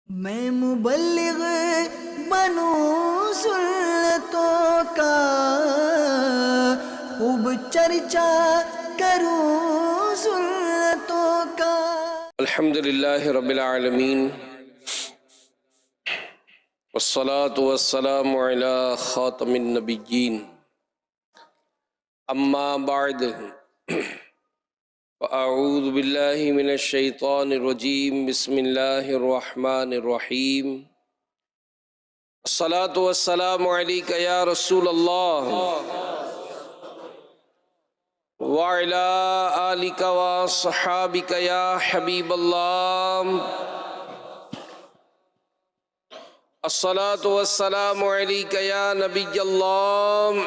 میں مبلغ بنوں سنتوں کا، خوب چرچا کروں سنتوں کا۔ الحمدللہ رب العالمین، والصلاة والسلام علی خاتم النبیین، اما بعد فاعوذ باللہ من الشیطان الرجیم، بسم اللہ الرحمن الرحیم۔ الصلاة والسلام علیک یا رسول اللہ، وعلی آلک وصحابک یا حبیب اللہ۔ الصلاة والسلام علیک یا نبی اللہ،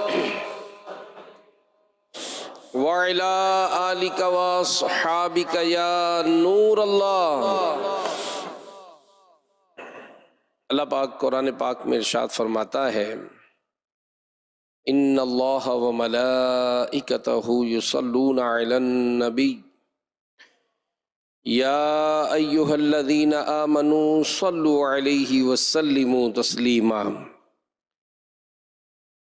وعلی آلک وصحابک یا نور اللہ۔ اللہ پاک قرآن پاک میں ارشاد فرماتا ہے، ان اللہ وملائکتہ یصلون علی النبی یا ایہا الذین آمنوا صلوا علیہ وسلموا تسلیما۔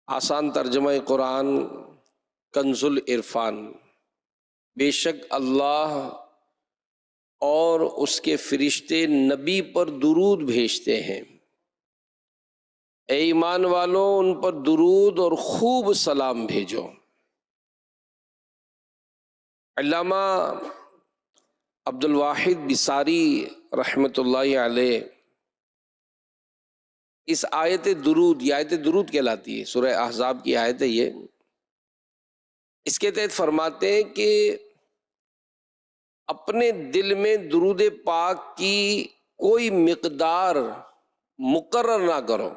آسان ترجمہ قرآن کنز العرفان۔ بے شک اللہ اور اس کے فرشتے نبی پر درود بھیجتے ہیں، اے ایمان والو ان پر درود اور خوب سلام بھیجو۔ علامہ عبد الواحد بصاری رحمۃ اللہ علیہ اس آیت درود، یہ آیت درود کہلاتی ہے، سورہ احزاب کی آیت ہے یہ، اس کے تحت فرماتے ہیں کہ اپنے دل میں درود پاک کی کوئی مقدار مقرر نہ کرو،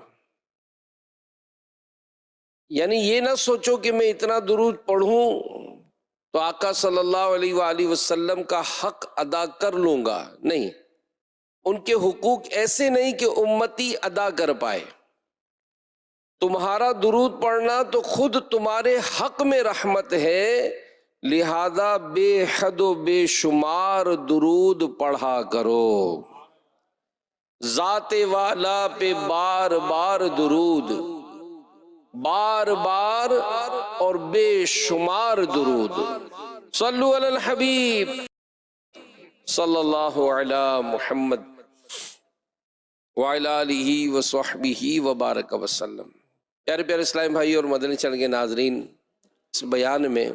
یعنی یہ نہ سوچو کہ میں اتنا درود پڑھوں تو آقا صلی اللہ علیہ وآلہ وسلم کا حق ادا کر لوں گا، نہیں، ان کے حقوق ایسے نہیں کہ امتی ادا کر پائے۔ تمہارا درود پڑھنا تو خود تمہارے حق میں رحمت ہے، لہذا بے حد و بے شمار درود پڑھا کرو۔ ذات والا پہ بار بار درود، بار بار اور بے شمار درود۔ صلو علی الحبیب صلی اللہ علی محمد وعلی آلہ وصحبہ وبارک وسلم۔ پیارے پیارے اسلام بھائی اور مدنی چینل کے ناظرین، اس بیان میں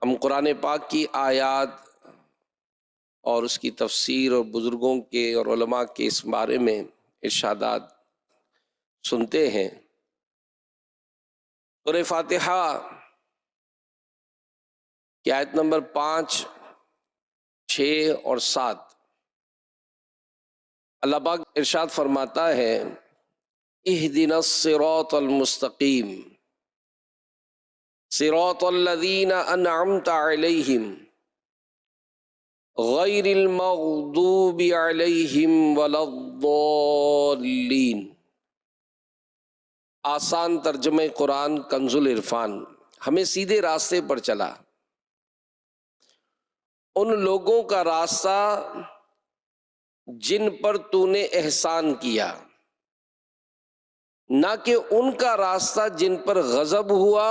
ہم قرآن پاک کی آیات اور اس کی تفسیر اور بزرگوں کے اور علماء کے اس بارے میں ارشادات سنتے ہیں۔ سورہ فاتحہ کی آیت نمبر 5، 6 اور 7 اللہ پاک ارشاد فرماتا ہے، اہدنا الصراط المستقیم صراط الذین انعمت علیہم غیر المغضوب علیہم ولا الضالین۔ آسان ترجمہ قرآن کنز العرفان، ہمیں سیدھے راستے پر چلا، ان لوگوں کا راستہ جن پر تو نے احسان کیا، نہ کہ ان کا راستہ جن پر غضب ہوا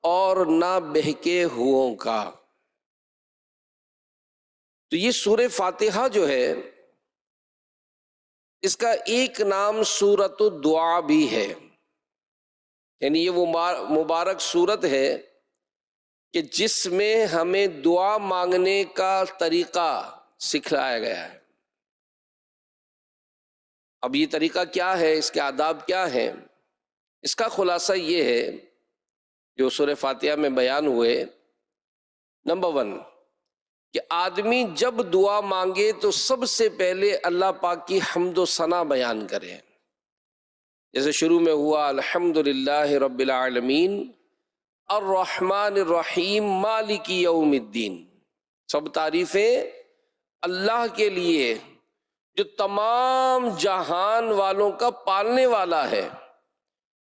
اور نہ بہکے ہووں کا۔ تو یہ سورہ فاتحہ جو ہے اس کا ایک نام سورۃ الدعا بھی ہے، یعنی یہ وہ مبارک سورت ہے کہ جس میں ہمیں دعا مانگنے کا طریقہ سکھلایا گیا ہے۔ اب یہ طریقہ کیا ہے، اس کے آداب کیا ہیں، اس کا خلاصہ یہ ہے جو سورہ فاتحہ میں بیان ہوئے۔ نمبر 1 کہ آدمی جب دعا مانگے تو سب سے پہلے اللہ پاک کی حمد و ثنا بیان کرے، جیسے شروع میں ہوا الحمدللہ رب العالمین الرحمن الرحیم مالک یوم الدین۔ سب تعریفیں اللہ کے لیے جو تمام جہان والوں کا پالنے والا ہے،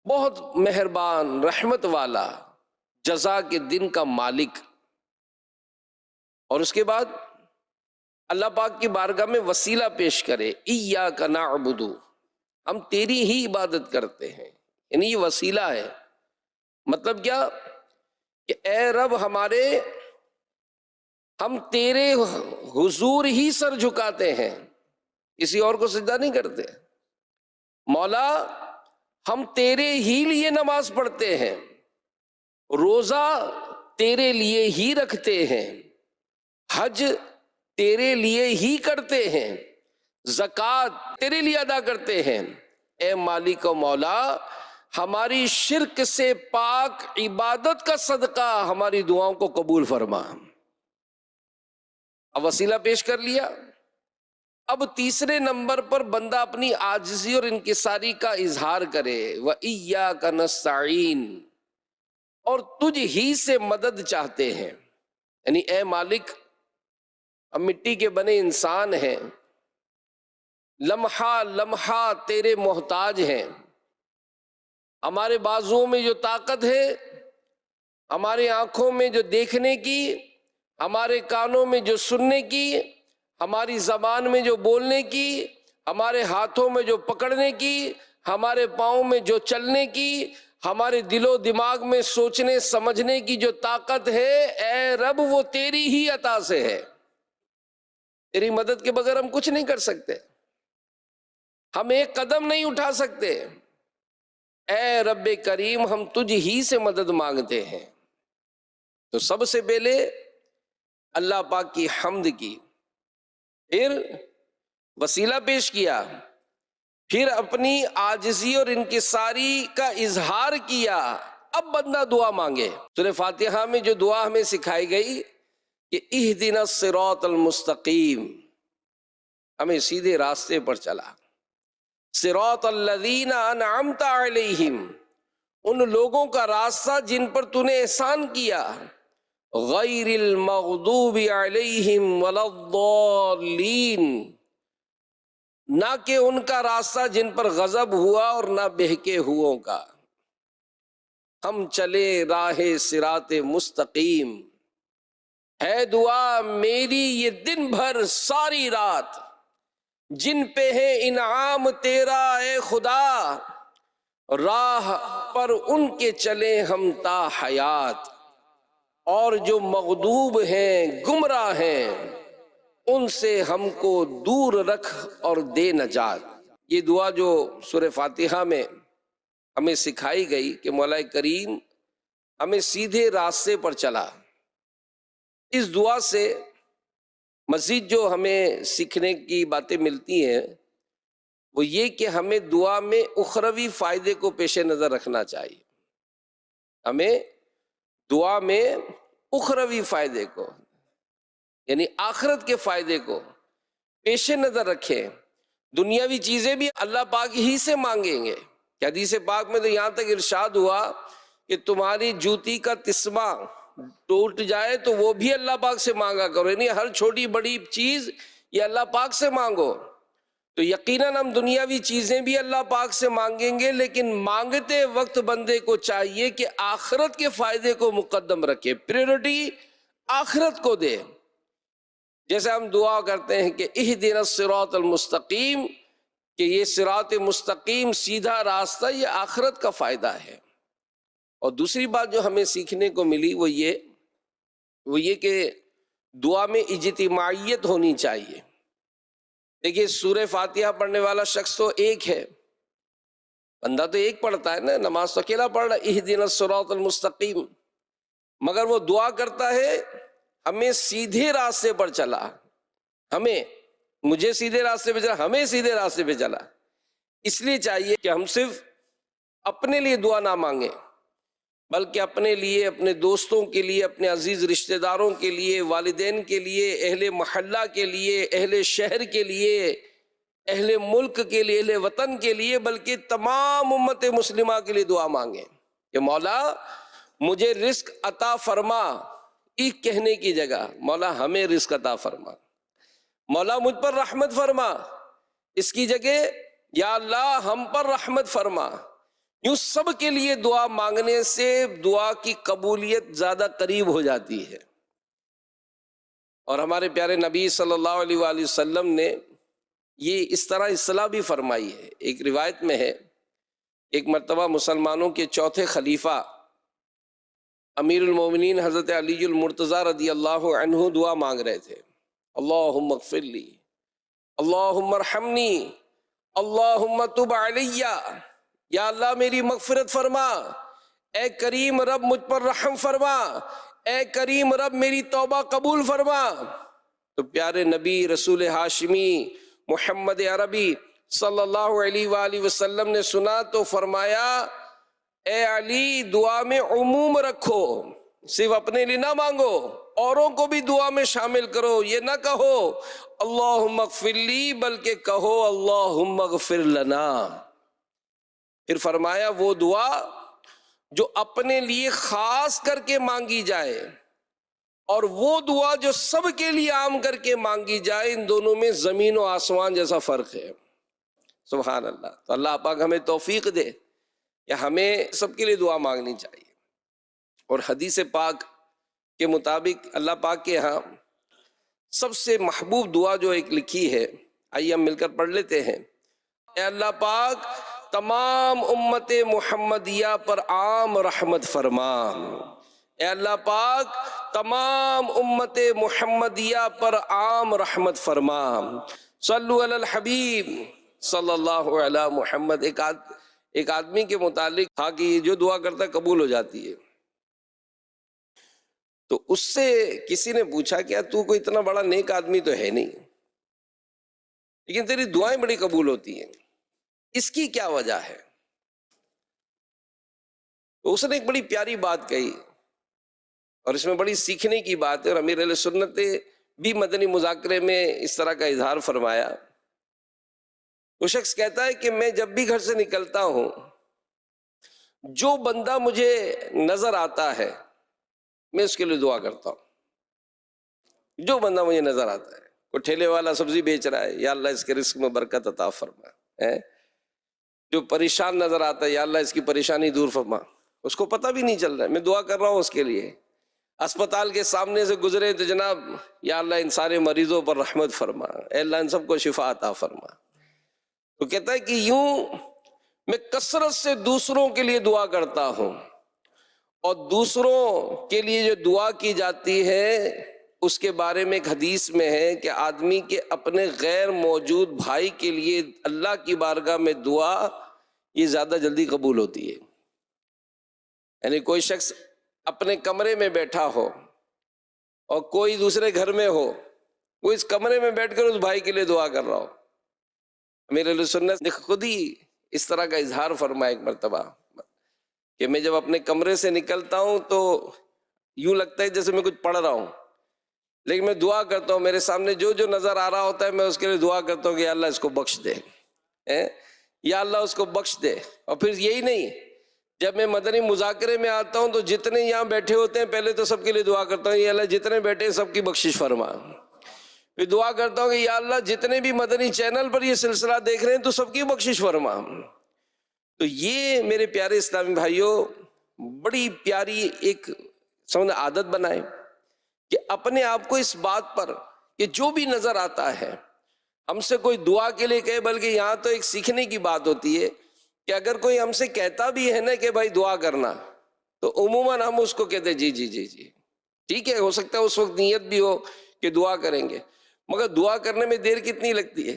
بہت مہربان رحمت والا، جزا کے دن کا مالک۔ اور اس کے بعد اللہ پاک کی بارگاہ میں وسیلہ پیش کرے، ایاک نعبد، ہم تیری ہی عبادت کرتے ہیں، یعنی یہ وسیلہ ہے۔ مطلب کیا کہ اے رب ہمارے، ہم تیرے حضور ہی سر جھکاتے ہیں، کسی اور کو سجدہ نہیں کرتے۔ مولا ہم تیرے ہی لیے نماز پڑھتے ہیں، روزہ تیرے لیے ہی رکھتے ہیں، حج تیرے لیے ہی کرتے ہیں، زکوٰۃ تیرے لیے ادا کرتے ہیں۔ اے مالک و مولا، ہماری شرک سے پاک عبادت کا صدقہ ہماری دعاؤں کو قبول فرما۔ اب وسیلہ پیش کر لیا۔ اب تیسرے نمبر پر بندہ اپنی عاجزی اور انکساری کا اظہار کرے، وَإِيَّاكَ نَسْتَعِينُ، اور تجھ ہی سے مدد چاہتے ہیں، یعنی اے مالک ہم مٹی کے بنے انسان ہیں، لمحہ لمحہ تیرے محتاج ہیں، ہمارے بازوؤں میں جو طاقت ہے، ہمارے آنکھوں میں جو دیکھنے کی، ہمارے کانوں میں جو سننے کی، ہماری زبان میں جو بولنے کی، ہمارے ہاتھوں میں جو پکڑنے کی، ہمارے پاؤں میں جو چلنے کی، ہمارے دل و دماغ میں سوچنے سمجھنے کی جو طاقت ہے، اے رب وہ تیری ہی عطا سے ہے۔ تیری مدد کے بغیر ہم کچھ نہیں کر سکتے، ہم ایک قدم نہیں اٹھا سکتے۔ اے رب کریم ہم تجھ ہی سے مدد مانگتے ہیں۔ تو سب سے پہلے اللہ پاک کی حمد کی، پھر وسیلہ پیش کیا، پھر اپنی عاجزی اور انکساری کا اظہار کیا۔ اب بندہ دعا مانگے۔ سورہ فاتحہ میں جو دعا ہمیں سکھائی گئی کہ اہدنا الصراط المستقیم، ہمیں سیدھے راستے پر چلا۔ صراط الذین انعمت علیہم، ان لوگوں کا راستہ جن پر تو نے احسان کیا، غیر المغضوب علیہم ولا الضالین، نہ کہ ان کا راستہ جن پر غضب ہوا اور نہ بہکے ہووں کا۔ ہم چلے راہ صراط مستقیم، ہے دعا میری یہ دن بھر ساری رات، جن پہ ہے انعام تیرا اے خدا، راہ پر ان کے چلے ہم تا حیات، اور جو مغضوب ہیں گمراہ ہیں ان سے ہم کو دور رکھ اور دے نجات۔ یہ دعا جو سورہ فاتحہ میں ہمیں سکھائی گئی کہ مولا کریم ہمیں سیدھے راستے پر چلا، اس دعا سے مزید جو ہمیں سیکھنے کی باتیں ملتی ہیں وہ یہ کہ ہمیں دعا میں اخروی فائدے کو پیش نظر رکھنا چاہیے۔ ہمیں دعا میں اخروی فائدے کو، یعنی آخرت کے فائدے کو پیش نظر رکھیں۔ دنیاوی چیزیں بھی اللہ پاک ہی سے مانگیں گے کہ حدیث پاک میں تو یہاں تک ارشاد ہوا کہ تمہاری جوتی کا تسمہ ٹوٹ جائے تو وہ بھی اللہ پاک سے مانگا کرو، یعنی ہر چھوٹی بڑی چیز یہ اللہ پاک سے مانگو۔ تو یقیناً ہم دنیاوی چیزیں بھی اللہ پاک سے مانگیں گے، لیکن مانگتے وقت بندے کو چاہیے کہ آخرت کے فائدے کو مقدم رکھے، پریورٹی آخرت کو دے۔ جیسے ہم دعا کرتے ہیں کہ اہدنا الصراط المستقیم، کہ یہ صراط مستقیم سیدھا راستہ یہ آخرت کا فائدہ ہے۔ اور دوسری بات جو ہمیں سیکھنے کو ملی وہ یہ کہ دعا میں اجتماعیت ہونی چاہیے۔ دیکھیے سورہ فاتحہ پڑھنے والا شخص تو ایک ہے، بندہ تو ایک پڑھتا ہے نا، نماز تو اکیلا پڑھ رہا ہے اہدنا الصراط المستقیم، مگر وہ دعا کرتا ہے ہمیں سیدھے راستے پر چلا، مجھے سیدھے راستے پہ چلا، ہمیں سیدھے راستے پہ چلا۔ اس لیے چاہیے کہ ہم صرف اپنے لیے دعا نہ مانگیں، بلکہ اپنے لیے، اپنے دوستوں کے لیے، اپنے عزیز رشتہ داروں کے لیے، والدین کے لیے، اہل محلہ کے لیے، اہل شہر کے لیے، اہل ملک کے لیے، اہل وطن کے لیے، بلکہ تمام امت مسلمہ کے لیے دعا مانگیں کہ مولا مجھے رزق عطا فرما، ایک کہنے کی جگہ مولا ہمیں رزق عطا فرما، مولا مجھ پر رحمت فرما، اس کی جگہ یا اللہ ہم پر رحمت فرما۔ یوں سب کے لیے دعا مانگنے سے دعا کی قبولیت زیادہ قریب ہو جاتی ہے۔ اور ہمارے پیارے نبی صلی اللہ علیہ وآلہ وسلم نے یہ اس طرح اصلاح بھی فرمائی ہے۔ ایک روایت میں ہے، ایک مرتبہ مسلمانوں کے چوتھے خلیفہ امیر المومنین حضرت علی المرتضیٰ رضی اللہ عنہ دعا مانگ رہے تھے، اللہم اغفر لی، اللہم ارحمنی، اللہم تب علی، یا اللہ میری مغفرت فرما، اے کریم رب مجھ پر رحم فرما، اے کریم رب میری توبہ قبول فرما۔ تو پیارے نبی رسول ہاشمی محمد عربی صلی اللہ علیہ وآلہ وسلم نے سنا تو فرمایا، اے علی دعا میں عموم رکھو، صرف اپنے لیے نہ مانگو، اوروں کو بھی دعا میں شامل کرو، یہ نہ کہو اللہم اغفر لی بلکہ کہو اللہم اغفر لنا۔ پھر فرمایا وہ دعا جو اپنے لیے خاص کر کے مانگی جائے اور وہ دعا جو سب کے لیے عام کر کے مانگی جائے، ان دونوں میں زمین و آسمان جیسا فرق ہے۔ سبحان اللہ۔ تو اللہ پاک ہمیں توفیق دے کہ ہمیں سب کے لیے دعا مانگنی چاہیے۔ اور حدیث پاک کے مطابق اللہ پاک کے ہاں سب سے محبوب دعا جو ایک لکھی ہے، آئیے ہم مل کر پڑھ لیتے ہیں۔ اے اللہ پاک تمام امت محمدیہ پر عام رحمت فرما، اے اللہ پاک تمام امت محمدیہ پر عام رحمت فرما، صلو علی الحبیب صلی اللہ علی محمد۔ ایک آدمی کے متعلق تھا کہ جو دعا کرتا ہے قبول ہو جاتی ہے، تو اس سے کسی نے پوچھا کہ تو کوئی اتنا بڑا نیک آدمی تو ہے نہیں، لیکن تیری دعائیں بڑی قبول ہوتی ہیں، اس کی کیا وجہ ہے؟ تو اس نے ایک بڑی پیاری بات کہی، اور اس میں بڑی سیکھنے کی بات ہے، اور امیر اہل سنت نے بھی مدنی مذاکرے میں اس طرح کا اظہار فرمایا۔ وہ شخص کہتا ہے کہ میں جب بھی گھر سے نکلتا ہوں، جو بندہ مجھے نظر آتا ہے میں اس کے لیے دعا کرتا ہوں۔ جو بندہ مجھے نظر آتا ہے، کوئی ٹھیلے والا سبزی بیچ رہا ہے، یا اللہ اس کے رزق میں برکت عطا فرما، جو پریشان نظر آتا ہے، یا اللہ اس کی پریشانی دور فرما، اس کو پتہ بھی نہیں چل رہا ہے، میں دعا کر رہا ہوں اس کے لیے۔ اسپتال کے سامنے سے گزرے تو جناب یا اللہ ان سارے مریضوں پر رحمت فرما، اے اللہ ان سب کو شفا عطا فرما۔ تو کہتا ہے کہ یوں میں کثرت سے دوسروں کے لیے دعا کرتا ہوں، اور دوسروں کے لیے جو دعا کی جاتی ہے اس کے بارے میں ایک حدیث میں ہے کہ آدمی کے اپنے غیر موجود بھائی کے لیے اللہ کی بارگاہ میں دعا یہ زیادہ جلدی قبول ہوتی ہے۔ یعنی کوئی شخص اپنے کمرے میں بیٹھا ہو اور کوئی دوسرے گھر میں ہو، وہ اس کمرے میں بیٹھ کر اس بھائی کے لیے دعا کر رہا ہو۔ امیر اہل سنت نے خود ہی اس طرح کا اظہار فرمایا ایک مرتبہ کہ میں جب اپنے کمرے سے نکلتا ہوں تو یوں لگتا ہے جیسے میں کچھ پڑھ رہا ہوں، لیکن میں دعا کرتا ہوں، میرے سامنے جو جو نظر آ رہا ہوتا ہے میں اس کے لیے دعا کرتا ہوں کہ یا اللہ اس کو بخش دے، یا اللہ اس کو بخش دے۔ اور پھر یہی نہیں، جب میں مدنی مذاکرے میں آتا ہوں تو جتنے یہاں بیٹھے ہوتے ہیں پہلے تو سب کے لیے دعا کرتا ہوں یا اللہ جتنے بیٹھے ہیں سب کی بخشش فرما۔ پھر دعا کرتا ہوں کہ یا اللہ جتنے بھی مدنی چینل پر یہ سلسلہ دیکھ رہے ہیں تو سب کی بخشش فرما۔ تو یہ میرے پیارے اسلامی بھائیوں بڑی پیاری ایک سمجھ عادت بنائیں کہ اپنے آپ کو اس بات پر کہ جو بھی نظر آتا ہے ہم سے کوئی دعا کے لیے کہے، بلکہ یہاں تو ایک سیکھنے کی بات ہوتی ہے کہ اگر کوئی ہم سے کہتا بھی ہے نا کہ بھائی دعا کرنا، تو عموماً ہم اس کو کہتے ہیں جی جی جی جی ٹھیک ہے، ہو سکتا ہے اس وقت نیت بھی ہو کہ دعا کریں گے، مگر دعا کرنے میں دیر کتنی لگتی ہے؟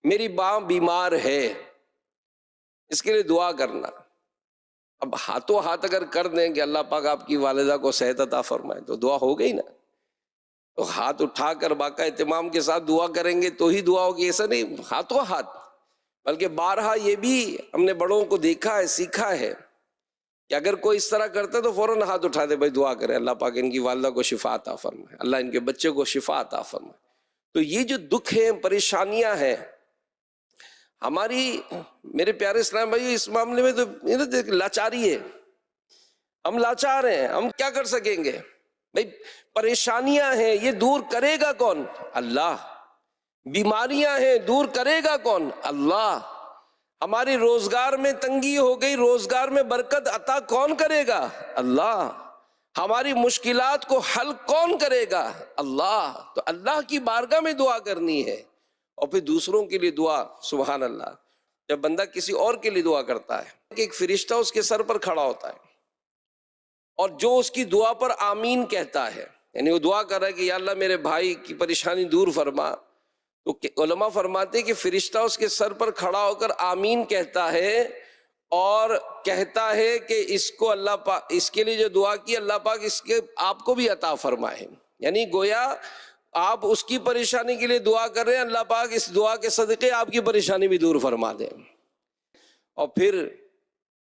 میری ماں بیمار ہے، اس کے لیے دعا کرنا، اب ہاتھوں ہاتھ اگر کر دیں کہ اللہ پاک آپ کی والدہ کو صحت عطا فرمائے تو دعا ہو گئی نا۔ تو ہاتھ اٹھا کر باقا اہتمام کے ساتھ دعا کریں گے تو ہی دعا ہوگی، ایسا نہیں ہاتھوں ہاتھ، بلکہ بارہا یہ بھی ہم نے بڑوں کو دیکھا ہے، سیکھا ہے کہ اگر کوئی اس طرح کرتا ہے تو فوراً ہاتھ اٹھا دے، بھائی دعا کرے اللہ پاک ان کی والدہ کو شفا عطا فرمائے، اللہ ان کے بچے کو شفا عطا فرمائے۔ تو یہ جو دکھ ہیں، پریشانیاں ہیں ہماری، میرے پیارے اسلام بھائی اس معاملے میں تو لاچاری ہے، ہم لاچار ہیں، ہم کیا کر سکیں گے؟ بھائی پریشانیاں ہیں، یہ دور کرے گا کون؟ اللہ۔ بیماریاں ہیں، دور کرے گا کون؟ اللہ۔ ہماری روزگار میں تنگی ہو گئی، روزگار میں برکت عطا کون کرے گا؟ اللہ۔ ہماری مشکلات کو حل کون کرے گا؟ اللہ. تو اللہ کی بارگاہ میں دعا کرنی ہے. اور پھر دوسروں کے لیے دعا. سبحان اللہ. جب بندہ کسی اور کے لیے دعا کرتا ہے کہ ایک فرشتہ اس کے سر پر کھڑا ہوتا ہے اور جو اس کی دعا پر آمین کہتا ہے، یعنی وہ دعا کر رہا ہے کہ یا اللہ میرے بھائی کی پریشانی دور فرما، تو علماء فرماتے ہیں کہ فرشتہ اس کے سر پر کھڑا ہو کر آمین کہتا ہے اور کہتا ہے کہ اس کو اللہ پاک، اس کے لیے جو دعا کی اللہ پاک اس کے آپ کو بھی عطا فرمائے. یعنی گویا آپ اس کی پریشانی کے لیے دعا کر رہے ہیں، اللہ پاک اس دعا کے صدقے آپ کی پریشانی بھی دور فرما دیں. اور پھر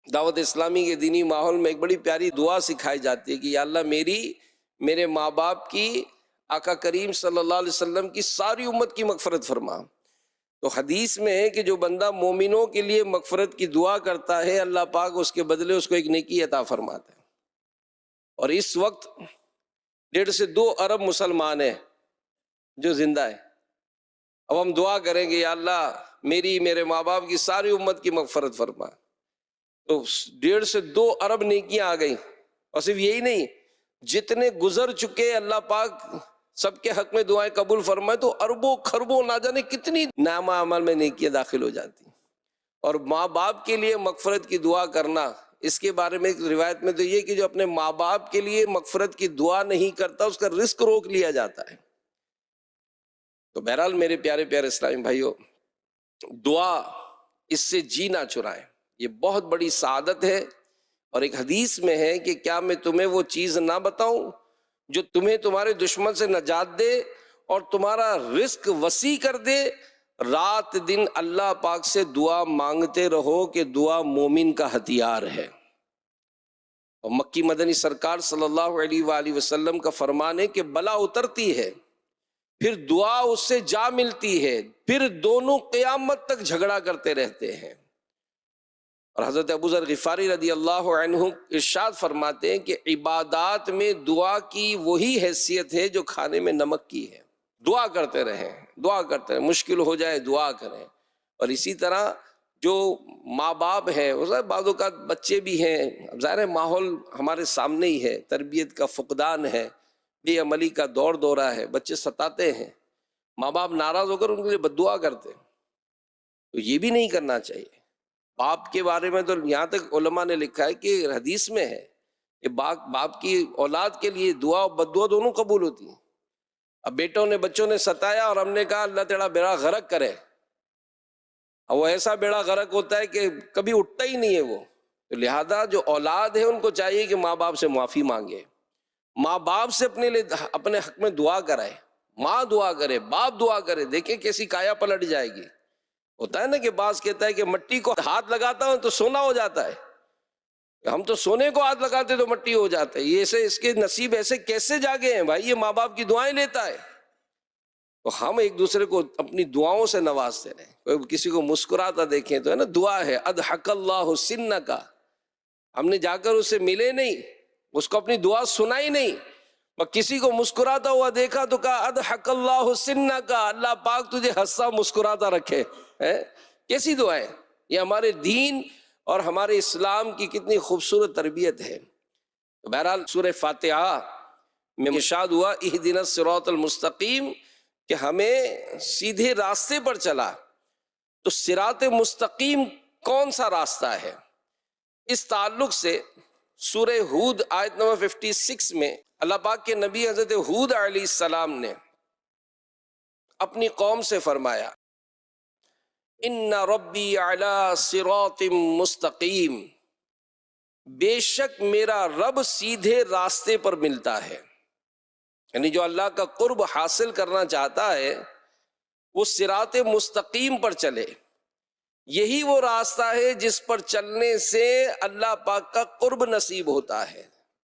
دعوت اسلامی کے دینی ماحول میں ایک بڑی پیاری دعا سکھائی جاتی ہے کہ یا اللہ میرے ماں باپ کی، آقا کریم صلی اللہ علیہ وسلم کی ساری امت کی مغفرت فرما. تو حدیث میں ہے کہ جو بندہ مومنوں کے لیے مغفرت کی دعا کرتا ہے اللہ پاک اس کے بدلے اس کو ایک نیکی عطا فرماتا ہے. اور اس وقت 1.5 سے 2 ارب مسلمان ہیں جو زندہ ہے. اب ہم دعا کریں گے یا اللہ میرے ماں باپ کی ساری امت کی مغفرت فرما، تو 1.5 سے 2 ارب نیکیاں آ گئیں. اور صرف یہی نہیں، جتنے گزر چکے اللہ پاک سب کے حق میں دعائیں قبول فرمائے، تو اربوں خربوں نہ جانے کتنی نامہ عمل میں نیکیاں داخل ہو جاتی. اور ماں باپ کے لیے مغفرت کی دعا کرنا، اس کے بارے میں ایک روایت میں تو یہ کہ جو اپنے ماں باپ کے لیے مغفرت کی دعا نہیں کرتا اس کا رزق روک لیا جاتا ہے. تو بہرحال میرے پیارے پیارے اسلامی بھائیوں، دعا اس سے جی نہ چرائیں، یہ بہت بڑی سعادت ہے. اور ایک حدیث میں ہے کہ کیا میں تمہیں وہ چیز نہ بتاؤں جو تمہیں تمہارے دشمن سے نجات دے اور تمہارا رزق وسیع کر دے؟ رات دن اللہ پاک سے دعا مانگتے رہو کہ دعا مومن کا ہتھیار ہے. اور مکی مدنی سرکار صلی اللہ علیہ وآلہ وسلم کا فرمان ہے کہ بلا اترتی ہے، پھر دعا اس سے جا ملتی ہے، پھر دونوں قیامت تک جھگڑا کرتے رہتے ہیں. اور حضرت ابو ذر غفاری رضی اللہ عنہ ارشاد فرماتے ہیں کہ عبادات میں دعا کی وہی حیثیت ہے جو کھانے میں نمک کی ہے. دعا کرتے رہیں، دعا کرتے رہیں، مشکل ہو جائے دعا کریں. اور اسی طرح جو ماں باپ ہیں، بعض اوقات بچے بھی ہیں، اب ظاہر ہے ماحول ہمارے سامنے ہی ہے، تربیت کا فقدان ہے، بے عملی کا دور دورہ ہے، بچے ستاتے ہیں، ماں باپ ناراض ہو کر ان کے لیے بد دعا کرتے ہیں. تو یہ بھی نہیں کرنا چاہیے. باپ کے بارے میں تو یہاں تک علماء نے لکھا ہے کہ حدیث میں ہے کہ باپ کی اولاد کے لیے دعا اور بد دعا دونوں قبول ہوتی ہیں. اب بچوں نے ستایا اور ہم نے کہا اللہ تیرا بیڑا غرق کرے، اور وہ ایسا بیڑا غرق ہوتا ہے کہ کبھی اٹھتا ہی نہیں ہے وہ. تو لہذا جو اولاد ہے ان کو چاہیے کہ ماں باپ سے معافی مانگے، ماں باپ سے اپنے حق میں دعا کرائے، ماں دعا کرے، باپ دعا کرے. دیکھیں کیسی کایا پلٹ جائے گی. ہوتا ہے نا کہ بعض کہتا ہے کہ مٹی کو ہاتھ لگاتا ہوں تو سونا ہو جاتا ہے، ہم تو سونے کو ہاتھ لگاتے تو مٹی ہو جاتا ہے. یہ اس کے نصیب ایسے کیسے جاگے ہیں بھائی؟ یہ ماں باپ کی دعائیں لیتا ہے. تو ہم ایک دوسرے کو اپنی دعاؤں سے نوازتے رہیں. کوئی کسی کو مسکراتا دیکھیں تو ہے نا دعا ہے اضحک اللہ سنک، ہم نے جا کر اسے ملے نہیں، اس کو اپنی دعا سنائی نہیں، اور کسی کو مسکراتا ہوا دیکھا تو کہا اضحک اللہ سنک، اللہ پاک تجھے ہنسا مسکراتا رکھے. کیسی دعا ہے یہ؟ ہمارے دین اور ہمارے اسلام کی کتنی خوبصورت تربیت ہے. بہرحال سورہ فاتحہ میں ارشاد ہوا اہدنا الصراط المستقیم، کہ ہمیں سیدھے راستے پر چلا. تو صراط مستقیم کون سا راستہ ہے؟ اس تعلق سے سورہ ہود آیت نمبر 56 میں اللہ پاک کے نبی حضرت ہود علیہ السلام نے اپنی قوم سے فرمایا ان ربی علی صراط مستقیم، بے شک میرا رب سیدھے راستے پر ملتا ہے. یعنی جو اللہ کا قرب حاصل کرنا چاہتا ہے وہ صراط مستقیم پر چلے. یہی وہ راستہ ہے جس پر چلنے سے اللہ پاک کا قرب نصیب ہوتا ہے.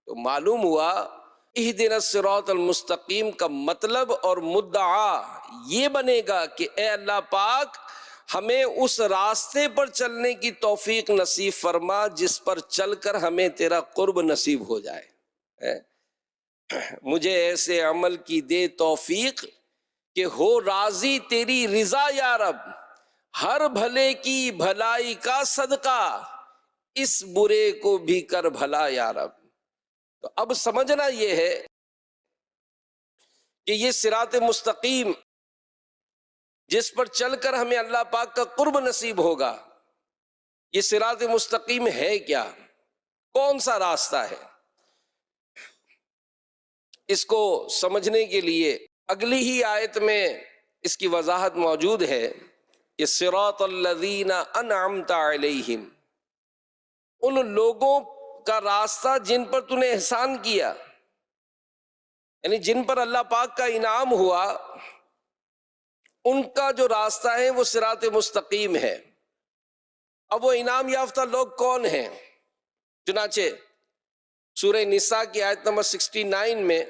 تو معلوم ہوا اہدنا الصراط المستقیم کا مطلب اور مدعا یہ بنے گا کہ اے اللہ پاک ہمیں اس راستے پر چلنے کی توفیق نصیب فرما جس پر چل کر ہمیں تیرا قرب نصیب ہو جائے. مجھے ایسے عمل کی دے توفیق کہ ہو راضی تیری رضا یا رب، ہر بھلے کی بھلائی کا صدقہ، اس برے کو بھی کر بھلا یا رب. تو تو اب سمجھنا یہ ہے کہ یہ صراط مستقیم جس پر چل کر ہمیں اللہ پاک کا قرب نصیب ہوگا، یہ صراط مستقیم ہے کیا، کون سا راستہ ہے؟ اس کو سمجھنے کے لیے اگلی ہی آیت میں اس کی وضاحت موجود ہے کہ صراط الذین انعمت علیہم، ان لوگوں کا راستہ جن پر تو نے احسان کیا، یعنی جن پر اللہ پاک کا انعام ہوا، ان کا جو راستہ ہے وہ صراط مستقیم ہے۔ اب وہ انعام یافتہ لوگ کون ہیں؟ چنانچہ سورہ نساء کی آیت نمبر 69 میں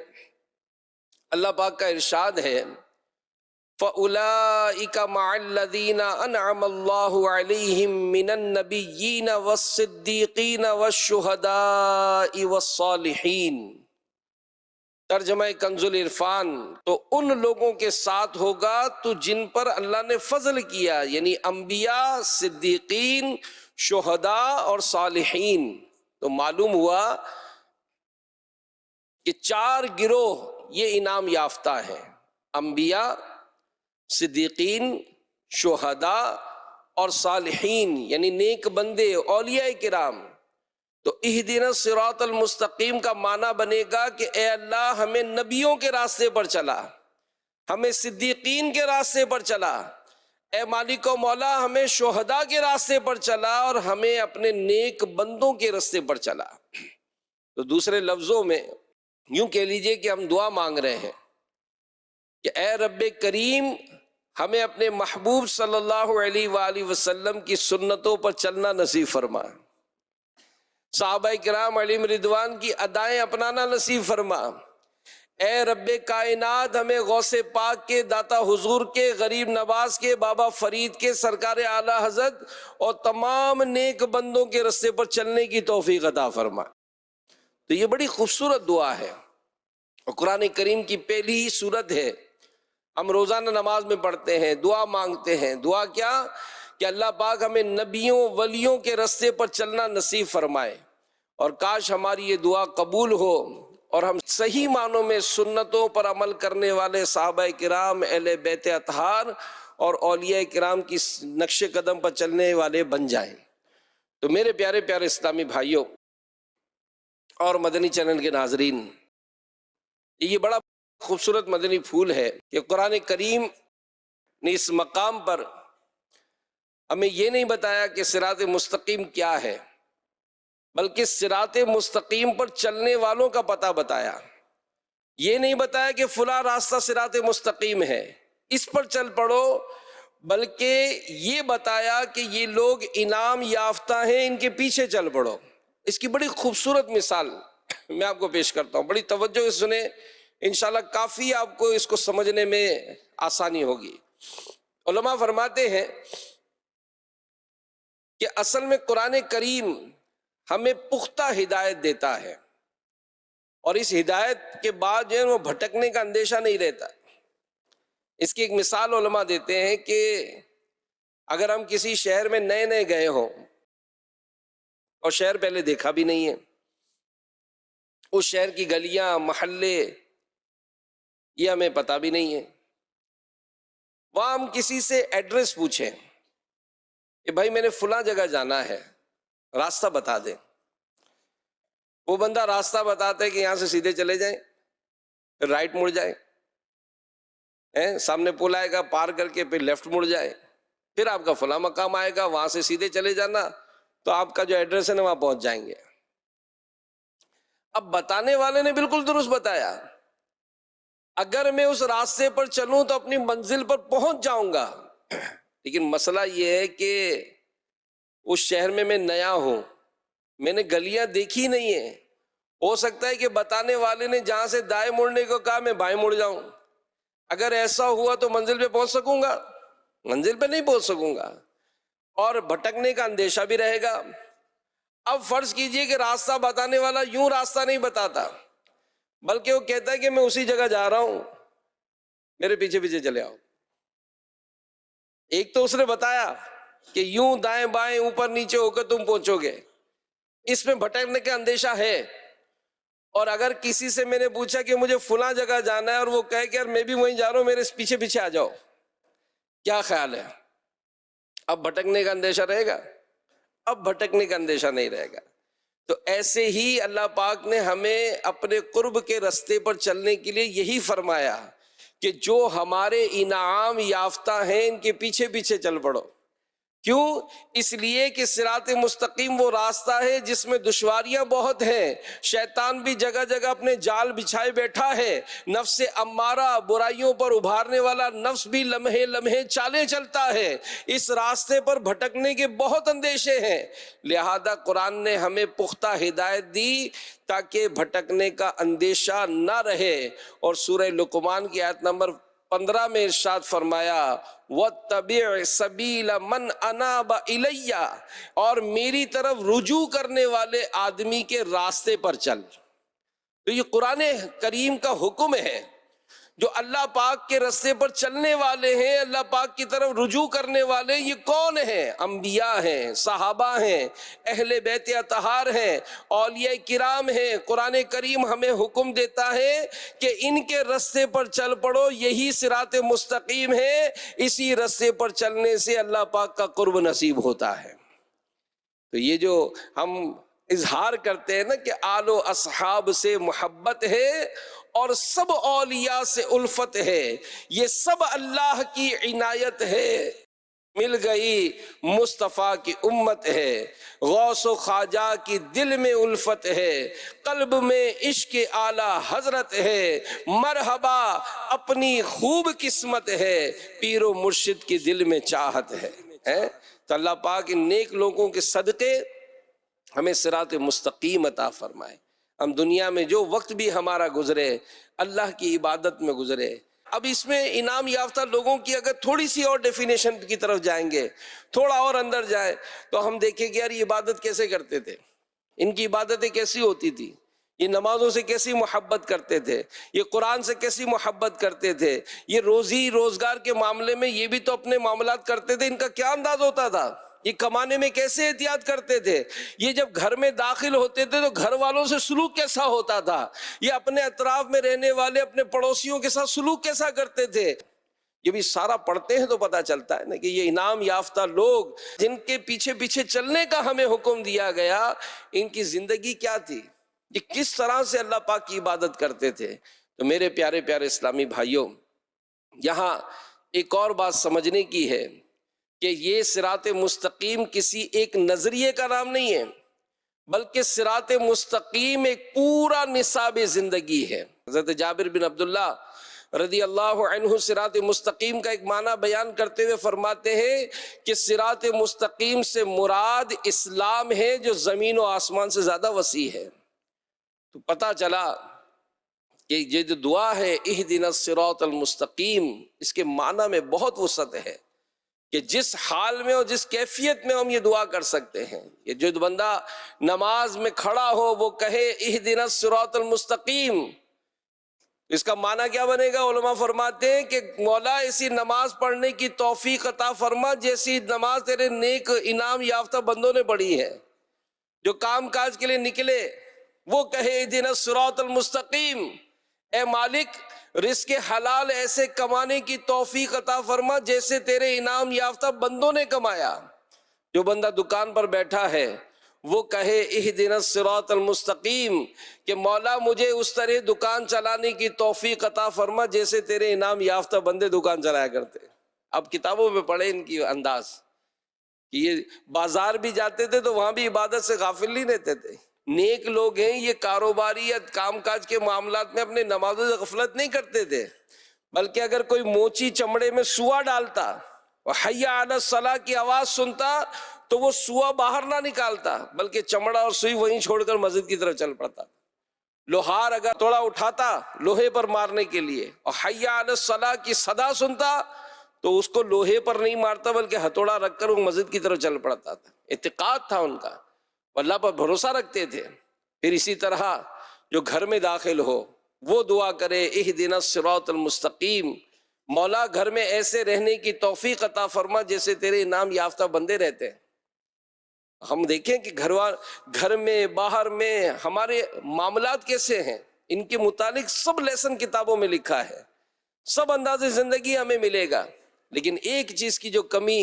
اللہ پاک کا ارشاد ہے فَأُولَئِكَ مَعَ الَّذِينَ أَنْعَمَ اللَّهُ عَلَيْهِمْ مِنَ النَّبِيِّينَ وَالصِّدِّيقِينَ وَالشُّهَدَاءِ وَالصَّالِحِينَ۔ ترجمہ کنز العرفان، تو ان لوگوں کے ساتھ ہوگا تو جن پر اللہ نے فضل کیا، یعنی انبیاء، صدیقین، شہداء اور صالحین۔ تو معلوم ہوا کہ 4 گروہ یہ انعام یافتہ ہیں، انبیاء، صدیقین، شہداء اور صالحین، یعنی نیک بندے، اولیاء کرام۔ تو اہدنا الصراط المستقیم کا معنی بنے گا کہ اے اللہ ہمیں نبیوں کے راستے پر چلا، ہمیں صدیقین کے راستے پر چلا، اے مالک و مولا ہمیں شہداء کے راستے پر چلا، اور ہمیں اپنے نیک بندوں کے راستے پر چلا۔ تو دوسرے لفظوں میں یوں کہہ لیجئے کہ ہم دعا مانگ رہے ہیں کہ اے رب کریم ہمیں اپنے محبوب صلی اللہ علیہ وآلہ وسلم کی سنتوں پر چلنا نصیب فرما، صحابہ کرام علیہم رضوان کی ادائیں اپنانا نصیب فرما۔ اے رب کائنات ہمیں غوث پاک کے، داتا حضور کے، غریب نواز کے، بابا فرید کے، سرکار اعلیٰ حضرت اور تمام نیک بندوں کے راستے پر چلنے کی توفیق عطا فرما۔ تو یہ بڑی خوبصورت دعا ہے اور قرآن کریم کی پہلی ہی سورت ہے، ہم روزانہ نماز میں پڑھتے ہیں، دعا مانگتے ہیں۔ دعا کیا؟ کہ اللہ پاک ہمیں نبیوں، ولیوں کے راستے پر چلنا نصیب فرمائے، اور کاش ہماری یہ دعا قبول ہو اور ہم صحیح معنوں میں سنتوں پر عمل کرنے والے صحابہ کرام، اہل بیت اطہار اور اولیاء کرام کی نقش قدم پر چلنے والے بن جائیں۔ تو میرے پیارے پیارے اسلامی بھائیوں اور مدنی چینل کے ناظرین، یہ بڑا خوبصورت مدنی پھول ہے کہ قرآن کریم نے اس مقام پر ہمیں یہ نہیں بتایا کہ صراط مستقیم کیا ہے، بلکہ صراط مستقیم پر چلنے والوں کا پتہ بتایا۔ یہ نہیں بتایا کہ فلاں راستہ صراط مستقیم ہے، اس پر چل پڑو، بلکہ یہ بتایا کہ یہ لوگ انعام یافتہ ہیں، ان کے پیچھے چل پڑو۔ اس کی بڑی خوبصورت مثال میں آپ کو پیش کرتا ہوں، بڑی توجہ سے سنیں، انشاءاللہ کافی آپ کو اس کو سمجھنے میں آسانی ہوگی۔ علماء فرماتے ہیں کہ اصل میں قرآن کریم ہمیں پختہ ہدایت دیتا ہے، اور اس ہدایت کے بعد جو ہے وہ بھٹکنے کا اندیشہ نہیں رہتا۔ اس کی ایک مثال علماء دیتے ہیں کہ اگر ہم کسی شہر میں نئے نئے گئے ہوں اور شہر پہلے دیکھا بھی نہیں ہے، اس شہر کی گلیاں، محلے یہ ہمیں پتہ بھی نہیں ہے، وہاں ہم کسی سے ایڈریس پوچھیں کہ بھائی میں نے فلاں جگہ جانا ہے، راستہ بتا دیں، وہ بندہ راستہ بتاتا ہے کہ یہاں سے سیدھے چلے جائیں، پھر رائٹ مڑ جائیں، سامنے پل آئے گا پار کر کے پھر لیفٹ مڑ جائے، پھر آپ کا فلاں مقام آئے گا، وہاں سے سیدھے چلے جانا تو آپ کا جو ایڈریس ہے نا وہاں پہنچ جائیں گے۔ اب بتانے والے نے بالکل درست بتایا، اگر میں اس راستے پر چلوں تو اپنی منزل پر پہنچ جاؤں گا، لیکن مسئلہ یہ ہے کہ اس شہر میں نیا ہوں، میں نے گلیاں دیکھی نہیں ہیں، ہو سکتا ہے کہ بتانے والے نے جہاں سے دائیں مڑنے کو کہا میں بائیں مڑ جاؤں، اگر ایسا ہوا تو منزل پہ پہنچ سکوں گا؟ منزل پہ نہیں پہنچ سکوں گا، اور بھٹکنے کا اندیشہ بھی رہے گا۔ اب فرض کیجئے کہ راستہ بتانے والا یوں راستہ نہیں بتاتا، بلکہ وہ کہتا ہے کہ میں اسی جگہ جا رہا ہوں، میرے پیچھے پیچھے چلے آؤ۔ ایک تو اس نے بتایا کہ یوں دائیں بائیں اوپر نیچے ہو کر تم پہنچو گے، اس میں بھٹکنے کا اندیشہ ہے، اور اگر کسی سے میں نے پوچھا کہ مجھے فلاں جگہ جانا ہے اور وہ کہے کہ یار میں بھی وہیں جا رہا ہوں، میرے پیچھے پیچھے آ جاؤ، کیا خیال ہے؟ اب بھٹکنے کا اندیشہ رہے گا؟ اب بھٹکنے کا اندیشہ نہیں رہے گا۔ تو ایسے ہی اللہ پاک نے ہمیں اپنے قرب کے رستے پر چلنے کے لیے یہی فرمایا کہ جو ہمارے انعام یافتہ ہیں ان کے پیچھے پیچھے چل پڑو۔ کیوں؟ اس لیے کہ صراط مستقیم وہ راستہ ہے جس میں دشواریاں بہت ہیں، شیطان بھی جگہ جگہ اپنے جال بچھائے بیٹھا ہے، نفس امارہ برائیوں پر ابھارنے والا نفس بھی لمحے لمحے چالیں چلتا ہے، اس راستے پر بھٹکنے کے بہت اندیشے ہیں۔ لہذا قرآن نے ہمیں پختہ ہدایت دی تاکہ بھٹکنے کا اندیشہ نہ رہے، اور سورہ لقمان کی آیت نمبر 15 میں ارشاد فرمایا وَاتَّبِعْ سَبِيلَ مَنْ أَنَابَ إِلَيَّ، اور میری طرف رجوع کرنے والے آدمی کے راستے پر چل۔ تو یہ قرآن کریم کا حکم ہے، جو اللہ پاک کے راستے پر چلنے والے ہیں، اللہ پاک کی طرف رجوع کرنے والے، یہ کون ہیں؟ انبیاء ہیں، صحابہ ہیں، اہل بیت اطہار ہیں، اولیاء کرام ہیں۔ قرآن کریم ہمیں حکم دیتا ہے کہ ان کے راستے پر چل پڑو، یہی صراط مستقیم ہے، اسی راستے پر چلنے سے اللہ پاک کا قرب نصیب ہوتا ہے۔ تو یہ جو ہم اظہار کرتے ہیں نا کہ آل و اصحاب سے محبت ہے اور سب اولیاء سے الفت ہے، یہ سب اللہ کی عنایت ہے۔ مل گئی مصطفیٰ کی امت ہے، غوث و خواجہ کی دل میں الفت ہے، قلب میں عشق اعلی حضرت ہے، مرحبا اپنی خوب قسمت ہے، پیر و مرشد کی دل میں چاہت ہے۔ تو اللہ پاک ان نیک لوگوں کے صدقے ہمیں صراط مستقیم عطا فرمائے۔ ہم دنیا میں جو وقت بھی ہمارا گزرے اللہ کی عبادت میں گزرے۔ اب اس میں انعام یافتہ لوگوں کی اگر تھوڑی سی اور ڈیفینیشن کی طرف جائیں گے، تھوڑا اور اندر جائیں، تو ہم دیکھیں کہ یار یہ عبادت کیسے کرتے تھے، ان کی عبادتیں کیسی ہوتی تھی، یہ نمازوں سے کیسی محبت کرتے تھے، یہ قرآن سے کیسی محبت کرتے تھے، یہ روزی روزگار کے معاملے میں یہ بھی تو اپنے معاملات کرتے تھے، ان کا کیا انداز ہوتا تھا، یہ کمانے میں کیسے احتیاط کرتے تھے، یہ جب گھر میں داخل ہوتے تھے تو گھر والوں سے سلوک کیسا ہوتا تھا، یہ اپنے اطراف میں رہنے والے اپنے پڑوسیوں کے ساتھ سلوک کیسا کرتے تھے۔ یہ بھی سارا پڑھتے ہیں تو پتہ چلتا ہے نا کہ یہ انعام یافتہ لوگ جن کے پیچھے پیچھے چلنے کا ہمیں حکم دیا گیا، ان کی زندگی کیا تھی، یہ کس طرح سے اللہ پاک کی عبادت کرتے تھے۔ تو میرے پیارے پیارے اسلامی بھائیوں، یہاں ایک اور بات سمجھنے کی ہے کہ یہ صراط مستقیم کسی ایک نظریے کا نام نہیں ہے، بلکہ صراط مستقیم ایک پورا نصاب زندگی ہے۔ حضرت جابر بن عبداللہ رضی اللہ عنہ صراط مستقیم کا ایک معنی بیان کرتے ہوئے فرماتے ہیں کہ صراط مستقیم سے مراد اسلام ہے جو زمین و آسمان سے زیادہ وسیع ہے۔ تو پتہ چلا کہ یہ جو دعا ہے اہدنا الصراط المستقیم، اس کے معنی میں بہت وسعت ہے کہ جس حال میں اور جس کیفیت میں ہم یہ دعا کر سکتے ہیں۔ یہ جو بندہ نماز میں کھڑا ہو وہ کہے اہدنا الصراط المستقیم، اس کا معنی کیا بنے گا؟ علماء فرماتے ہیں کہ مولا ایسی نماز پڑھنے کی توفیق عطا فرما جیسی نماز تیرے نیک انعام یافتہ بندوں نے پڑھی ہے۔ جو کام کاج کے لیے نکلے وہ کہے اہدنا الصراط المستقیم، اے مالک رزق حلال ایسے کمانے کی توفیق عطا فرما جیسے تیرے انعام یافتہ بندوں نے کمایا۔ جو بندہ دکان پر بیٹھا ہے وہ کہے اہدنا الصراط المستقیم کہ مولا مجھے اس طرح دکان چلانے کی توفیق عطا فرما جیسے تیرے انعام یافتہ بندے دکان چلایا کرتے۔ اب کتابوں میں پڑھے ان کی انداز کہ یہ بازار بھی جاتے تھے تو وہاں بھی عبادت سے غافل نہیں رہتے تھے۔ نیک لوگ ہیں یہ کاروباری یا کام کاج کے معاملات میں اپنے نمازوں سے غفلت نہیں کرتے تھے، بلکہ اگر کوئی موچی چمڑے میں سوا ڈالتا اور حی علی الصلاۃ کی آواز سنتا تو وہ سوا باہر نہ نکالتا بلکہ چمڑا اور سوئی وہیں چھوڑ کر مسجد کی طرف چل پڑتا۔ لوہار اگر توڑا اٹھاتا لوہے پر مارنے کے لیے اور حی علی الصلاۃ کی صدا سنتا تو اس کو لوہے پر نہیں مارتا بلکہ ہتھوڑا رکھ کر وہ مسجد کی طرف چل پڑتا تھا۔ اعتقاد تھا ان کا، اللہ پر بھروسہ رکھتے تھے۔ پھر اسی طرح جو گھر میں داخل ہو وہ دعا کرے اہدنا الصراط المستقیم، مولا گھر میں ایسے رہنے کی توفیق عطا فرما جیسے تیرے انعام یافتہ بندے رہتے ہیں۔ ہم دیکھیں کہ گھر میں باہر میں ہمارے معاملات کیسے ہیں، ان کے متعلق سب لیسن کتابوں میں لکھا ہے، سب انداز زندگی ہمیں ملے گا، لیکن ایک چیز کی جو کمی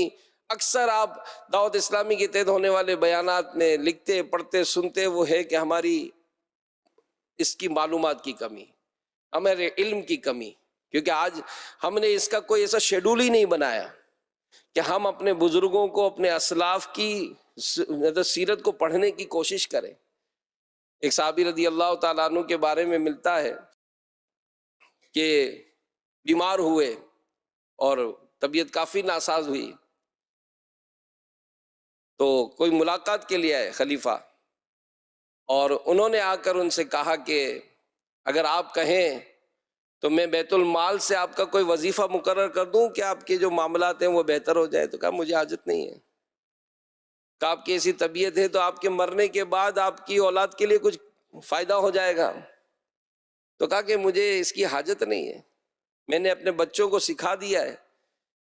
اکثر آپ دعوت اسلامی کے تحت ہونے والے بیانات میں لکھتے پڑھتے سنتے، وہ ہے کہ ہماری اس کی معلومات کی کمی، ہمارے علم کی کمی، کیونکہ آج ہم نے اس کا کوئی ایسا شیڈول ہی نہیں بنایا کہ ہم اپنے بزرگوں کو، اپنے اسلاف کی سیرت کو پڑھنے کی کوشش کریں۔ ایک صحابی رضی اللہ تعالیٰ عنہ کے بارے میں ملتا ہے کہ بیمار ہوئے اور طبیعت کافی ناساز ہوئی، تو کوئی ملاقات کے لیے آئے خلیفہ، اور انہوں نے آ کر ان سے کہا کہ اگر آپ کہیں تو میں بیت المال سے آپ کا کوئی وظیفہ مقرر کر دوں کہ آپ کے جو معاملات ہیں وہ بہتر ہو جائے۔ تو کہا مجھے حاجت نہیں ہے، کہ آپ کی ایسی طبیعت ہے تو آپ کے مرنے کے بعد آپ کی اولاد کے لیے کچھ فائدہ ہو جائے گا۔ تو کہا کہ مجھے اس کی حاجت نہیں ہے، میں نے اپنے بچوں کو سکھا دیا ہے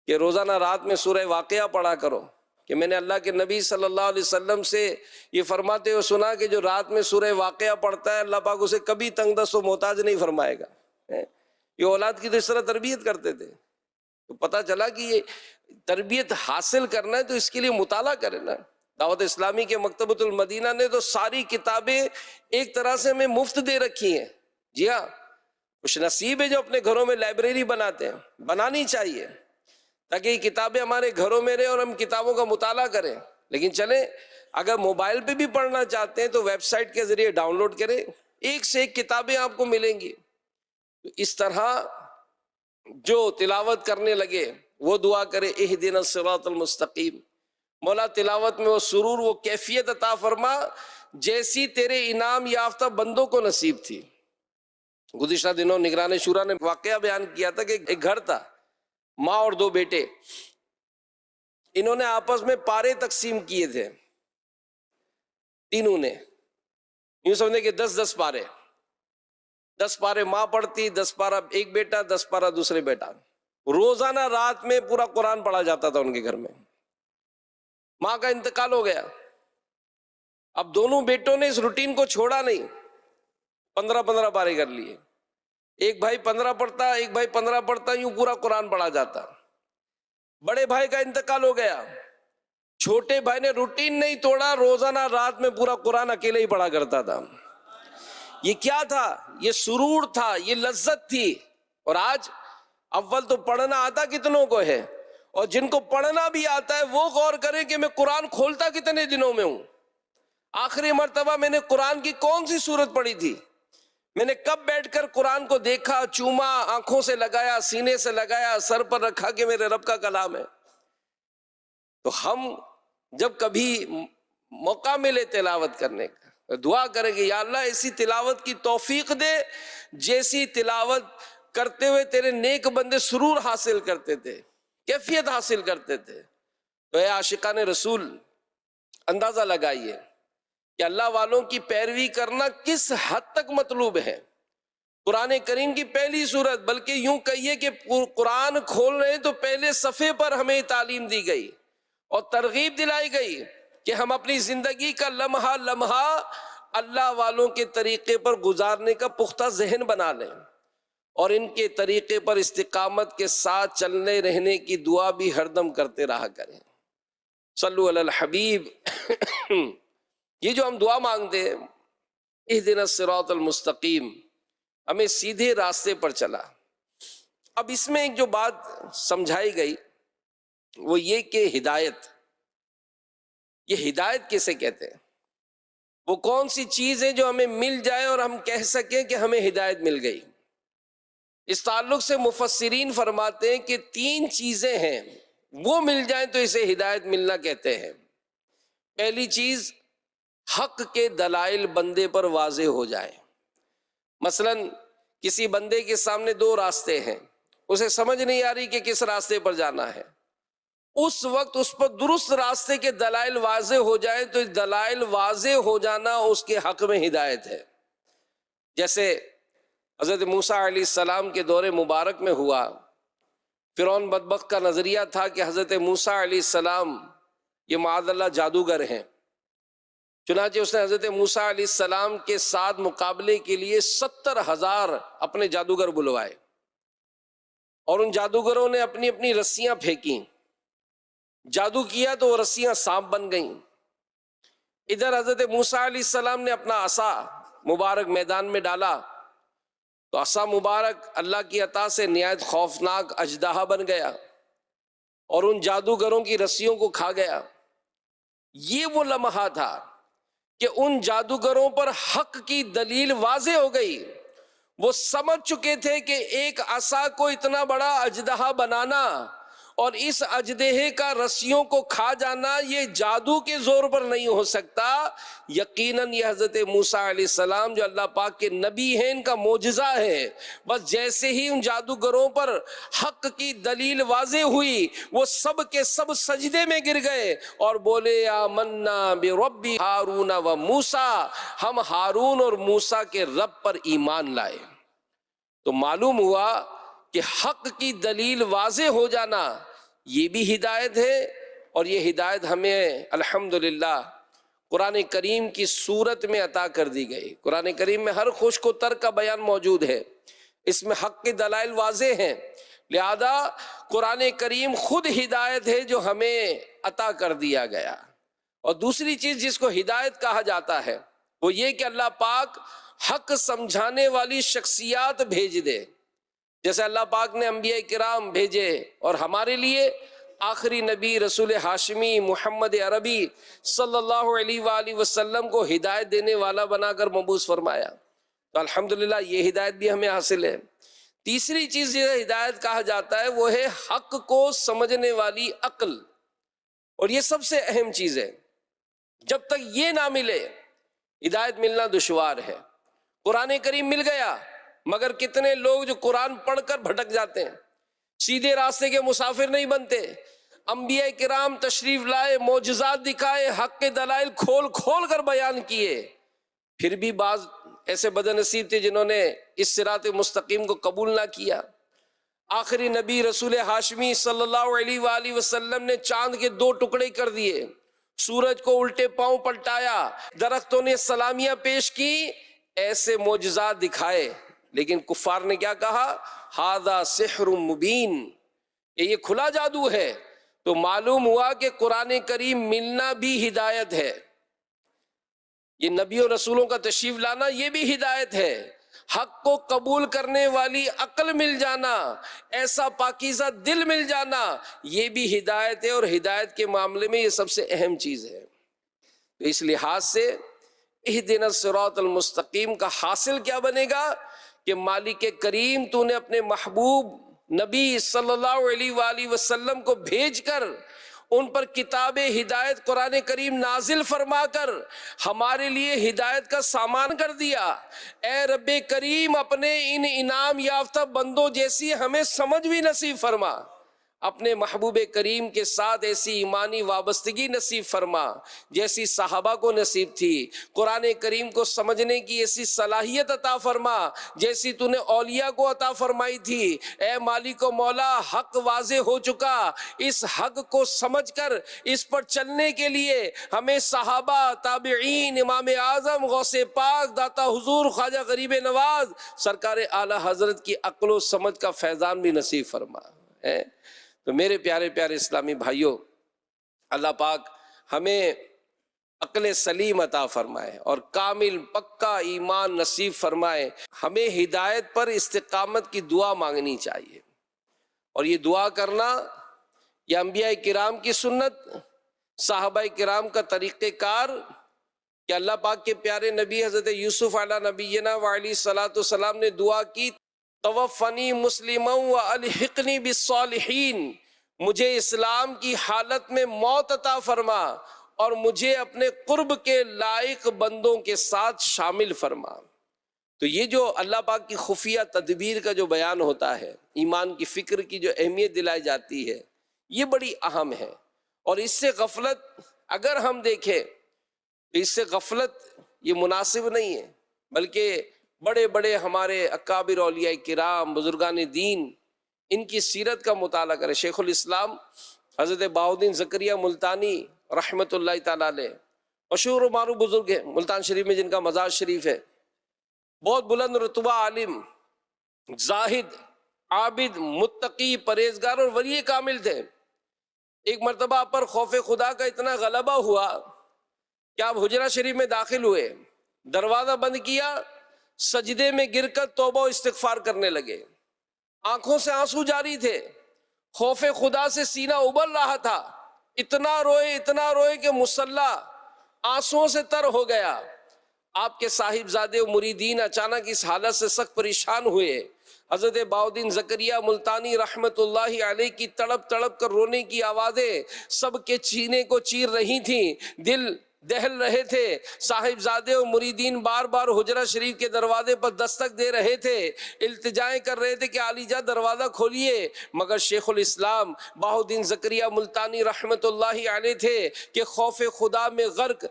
کہ روزانہ رات میں سورہ واقعہ پڑھا کرو، کہ میں نے اللہ کے نبی صلی اللہ علیہ وسلم سے یہ فرماتے ہوئے سنا کہ جو رات میں سورہ واقعہ پڑھتا ہے اللہ پاک اسے کبھی تنگ دست و محتاج نہیں فرمائے گا۔ یہ اولاد کی تو اس طرح تربیت کرتے تھے۔ تو پتہ چلا کہ یہ تربیت حاصل کرنا ہے تو اس کے لیے مطالعہ کرے نا۔ دعوت اسلامی کے مکتبۃ المدینہ نے تو ساری کتابیں ایک طرح سے ہمیں مفت دے رکھی ہیں۔ جی ہاں، خوش نصیب ہے جو اپنے گھروں میں لائبریری بناتے ہیں، بنانی چاہیے تاکہ یہ کتابیں ہمارے گھروں میں رہیں اور ہم کتابوں کا مطالعہ کریں۔ لیکن چلیں، اگر موبائل پہ بھی پڑھنا چاہتے ہیں تو ویب سائٹ کے ذریعے ڈاؤن لوڈ کریں، ایک سے ایک کتابیں آپ کو ملیں گی۔ اس طرح جو تلاوت کرنے لگے وہ دعا کرے اہدنا الصراط المستقیم، مولا تلاوت میں وہ سرور، وہ کیفیت عطا فرما جیسی تیرے انعام یافتہ بندوں کو نصیب تھی۔ گزشتہ دنوں نگران شورا نے واقعہ بیان کیا تھا کہ ایک گھر تھا، ماں اور دو بیٹے، انہوں نے آپس میں پارے تقسیم کیے تھے، تینوں نے، یوں سمجھے کہ 10 پارے، 10 پارے ماں پڑھتی، 10 پارہ ایک بیٹا، 10 پارہ دوسرے بیٹا۔ روزانہ رات میں پورا قرآن پڑھا جاتا تھا ان کے گھر میں۔ ماں کا انتقال ہو گیا، اب دونوں بیٹوں نے اس روٹین کو چھوڑا نہیں، 15 پارے کر لیے، ایک بھائی 15 پڑھتا، ایک بھائی 15 پڑھتا، یوں پورا قرآن پڑھا جاتا۔ بڑے بھائی کا انتقال ہو گیا، چھوٹے بھائی نے روٹین نہیں توڑا، روزانہ رات میں پورا قرآن اکیلے ہی پڑھا کرتا تھا۔ یہ کیا تھا؟ یہ سرور تھا، یہ لذت تھی۔ اور آج اول تو پڑھنا آتا کتنوں کو ہے، اور جن کو پڑھنا بھی آتا ہے وہ غور کریں کہ میں قرآن کھولتا کتنے دنوں میں ہوں، آخری مرتبہ میں نے قرآن کی کون سی سورت پڑھی تھی، میں نے کب بیٹھ کر قرآن کو دیکھا، چوما، آنکھوں سے لگایا، سینے سے لگایا، سر پر رکھا کہ میرے رب کا کلام ہے۔ تو ہم جب کبھی موقع ملے تلاوت کرنے کا، دعا کریں کہ یا اللہ ایسی تلاوت کی توفیق دے جیسی تلاوت کرتے ہوئے تیرے نیک بندے سرور حاصل کرتے تھے، کیفیت حاصل کرتے تھے۔ تو اے عاشقان رسول، اندازہ لگائیے کہ اللہ والوں کی پیروی کرنا کس حد تک مطلوب ہے۔ قرآن کریم کی پہلی سورت، بلکہ یوں کہیے کہ قرآن کھول رہے ہیں تو پہلے صفحے پر ہمیں تعلیم دی گئی اور ترغیب دلائی گئی کہ ہم اپنی زندگی کا لمحہ لمحہ اللہ والوں کے طریقے پر گزارنے کا پختہ ذہن بنا لیں، اور ان کے طریقے پر استقامت کے ساتھ چلنے رہنے کی دعا بھی ہر دم کرتے رہا کریں۔ صلو علی الحبیب۔ یہ جو ہم دعا مانگتے ہیں اہدنا الصراط المستقیم، ہمیں سیدھے راستے پر چلا۔ اب اس میں ایک جو بات سمجھائی گئی وہ یہ کہ ہدایت، یہ ہدایت کسے کہتے ہیں؟ وہ کون سی چیز ہے جو ہمیں مل جائے اور ہم کہہ سکیں کہ ہمیں ہدایت مل گئی؟ اس تعلق سے مفسرین فرماتے ہیں کہ 3 چیزیں ہیں، وہ مل جائیں تو اسے ہدایت ملنا کہتے ہیں۔ پہلی چیز، حق کے دلائل بندے پر واضح ہو جائے۔ مثلا کسی بندے کے سامنے 2 راستے ہیں، اسے سمجھ نہیں آ رہی کہ کس راستے پر جانا ہے، اس وقت اس پر درست راستے کے دلائل واضح ہو جائیں تو دلائل واضح ہو جانا اس کے حق میں ہدایت ہے۔ جیسے حضرت موسیٰ علیہ السلام کے دور مبارک میں ہوا، فرعون بدبخت کا نظریہ تھا کہ حضرت موسیٰ علیہ السلام یہ معاذ اللہ جادوگر ہیں، چنانچہ اس نے حضرت موسیٰ علیہ السلام کے ساتھ مقابلے کے لیے 70,000 اپنے جادوگر بلوائے، اور ان جادوگروں نے اپنی اپنی رسیاں پھینکیں، جادو کیا تو وہ رسیاں سانپ بن گئیں۔ ادھر حضرت موسیٰ علیہ السلام نے اپنا عصا مبارک میدان میں ڈالا تو عصا مبارک اللہ کی عطا سے نہایت خوفناک اژدہا بن گیا اور ان جادوگروں کی رسیوں کو کھا گیا۔ یہ وہ لمحہ تھا کہ ان جادوگروں پر حق کی دلیل واضح ہو گئی۔ وہ سمجھ چکے تھے کہ ایک عصا کو اتنا بڑا اژدہا بنانا اور اس اژدہے کا رسیوں کو کھا جانا یہ جادو کے زور پر نہیں ہو سکتا، یقیناً یہ حضرت موسیٰ علیہ السلام جو اللہ پاک کے نبی ہیں ان کا معجزہ ہے۔ بس جیسے ہی ان جادوگروں پر حق کی دلیل واضح ہوئی وہ سب کے سب سجدے میں گر گئے اور بولے آمنا برب ہارون و موسیٰ، ہم ہارون اور موسیٰ کے رب پر ایمان لائے۔ تو معلوم ہوا کہ حق کی دلیل واضح ہو جانا یہ بھی ہدایت ہے، اور یہ ہدایت ہمیں الحمدللہ قرآن کریم کی صورت میں عطا کر دی گئی۔ قرآن کریم میں ہر خشک و تر کا بیان موجود ہے، اس میں حق کے دلائل واضح ہیں، لہذا قرآن کریم خود ہدایت ہے جو ہمیں عطا کر دیا گیا۔ اور دوسری چیز جس کو ہدایت کہا جاتا ہے وہ یہ کہ اللہ پاک حق سمجھانے والی شخصیات بھیج دے، جیسے اللہ پاک نے انبیاء کرام بھیجے اور ہمارے لیے آخری نبی رسول ہاشمی محمد عربی صلی اللہ علیہ وآلہ وسلم کو ہدایت دینے والا بنا کر مبعوث فرمایا، تو الحمدللہ یہ ہدایت بھی ہمیں حاصل ہے۔ تیسری چیز جسے ہدایت کہا جاتا ہے وہ ہے حق کو سمجھنے والی عقل، اور یہ سب سے اہم چیز ہے۔ جب تک یہ نہ ملے ہدایت ملنا دشوار ہے۔ قرآن کریم مل گیا مگر کتنے لوگ جو قرآن پڑھ کر بھٹک جاتے ہیں، سیدھے راستے کے مسافر نہیں بنتے۔ انبیاء کرام تشریف لائے، معجزات دکھائے، حق کے دلائل کھول کھول کر بیان کیے، پھر بھی بعض ایسے بدنصیب تھے جنہوں نے اس صراط مستقیم کو قبول نہ کیا۔ آخری نبی رسول ہاشمی صلی اللہ علیہ وآلہ وسلم نے چاند کے 2 ٹکڑے کر دیے، سورج کو الٹے پاؤں پلٹایا، درختوں نے سلامیاں پیش کی، ایسے معجزات دکھائے، لیکن کفار نے کیا کہا؟ ھذا سحر مبین، یہ کھلا جادو ہے۔ تو معلوم ہوا کہ قرآن کریم ملنا بھی ہدایت ہے، یہ نبی و رسولوں کا تشریف لانا یہ بھی ہدایت ہے، حق کو قبول کرنے والی عقل مل جانا، ایسا پاکیزہ دل مل جانا یہ بھی ہدایت ہے، اور ہدایت کے معاملے میں یہ سب سے اہم چیز ہے۔ تو اس لحاظ سے اہدنا الصراط المستقیم کا حاصل کیا بنے گا کہ مالک کریم تو نے اپنے محبوب نبی صلی اللہ علیہ وآلہ وسلم کو بھیج کر ان پر کتاب ہدایت قرآن کریم نازل فرما کر ہمارے لیے ہدایت کا سامان کر دیا۔ اے رب کریم اپنے ان انعام یافتہ بندوں جیسی ہمیں سمجھ بھی نصیب فرما، اپنے محبوب کریم کے ساتھ ایسی ایمانی وابستگی نصیب فرما جیسی صحابہ کو نصیب تھی، قرآن کریم کو سمجھنے کی ایسی صلاحیت عطا فرما جیسی تو نے اولیاء کو عطا فرمائی تھی۔ اے مالک و مولا حق واضح ہو چکا، اس حق کو سمجھ کر اس پر چلنے کے لیے ہمیں صحابہ، تابعین، امام اعظم، غوث پاک، داتا حضور خواجہ غریب نواز سرکار اعلیٰ حضرت کی عقل و سمجھ کا فیضان بھی نصیب فرما۔ تو میرے پیارے پیارے اسلامی بھائیوں، اللہ پاک ہمیں عقل سلیم عطا فرمائے اور کامل پکا ایمان نصیب فرمائے۔ ہمیں ہدایت پر استقامت کی دعا مانگنی چاہیے، اور یہ دعا کرنا یہ انبیاء کرام کی سنت، صحابہ کرام کا طریقہ کار، کہ اللہ پاک کے پیارے نبی حضرت یوسف علیہ نبینا وعلیہ الصلوۃ والسلام نے دعا کی، توفنی مسلما والحقنی بالصالحین، مجھے اسلام کی حالت میں موت عطا فرما اور مجھے اپنے قرب کے لائق بندوں کے ساتھ شامل فرما۔ تو یہ جو اللہ پاک کی خفیہ تدبیر کا جو بیان ہوتا ہے، ایمان کی فکر کی جو اہمیت دلائی جاتی ہے، یہ بڑی اہم ہے، اور اس سے غفلت اگر ہم دیکھیں تو اس سے غفلت یہ مناسب نہیں ہے، بلکہ بڑے بڑے ہمارے اکابر اولیاء کرام، بزرگان دین، ان کی سیرت کا مطالعہ کریں۔ شیخ الاسلام حضرت بہاؤالدین زکریا ملتانی رحمۃ اللہ تعالی علیہ مشہور و معروف بزرگ ہیں ملتان شریف میں جن کا مزار شریف ہے، بہت بلند رتبہ عالم، زاہد، عابد، متقی، پرہیزگار اور ولی کامل تھے۔ ایک مرتبہ پر خوف خدا کا اتنا غلبہ ہوا کہ آپ حجرہ شریف میں داخل ہوئے، دروازہ بند کیا، سجدے میں گر کر توبہ و استغفار کرنے لگے، آنکھوں سے آنسو جاری تھے، خوف خدا سے سینہ ابل رہا تھا، اتنا روئے کہ مصلی آنسوؤں سے تر ہو گیا۔ آپ کے صاحبزادے و مریدین اچانک اس حالت سے سخت پریشان ہوئے۔ حضرت بہاؤالدین زکریا ملتانی رحمت اللہ علیہ کی تڑپ تڑپ کر رونے کی آوازیں سب کے سینے کو چیر رہی تھیں، دل دہل رہے تھے۔ صاحبزادے و مریدین بار بار حجرہ شریف کے دروازے پر دستک دے رہے تھے، التجائیں کر رہے تھے کہ عالی جاں دروازہ کھولیے، مگر شیخ الاسلام بہاؤالدین زکریا ملتانی رحمت اللہ علیہ تھے کہ خوف خدا میں غرق،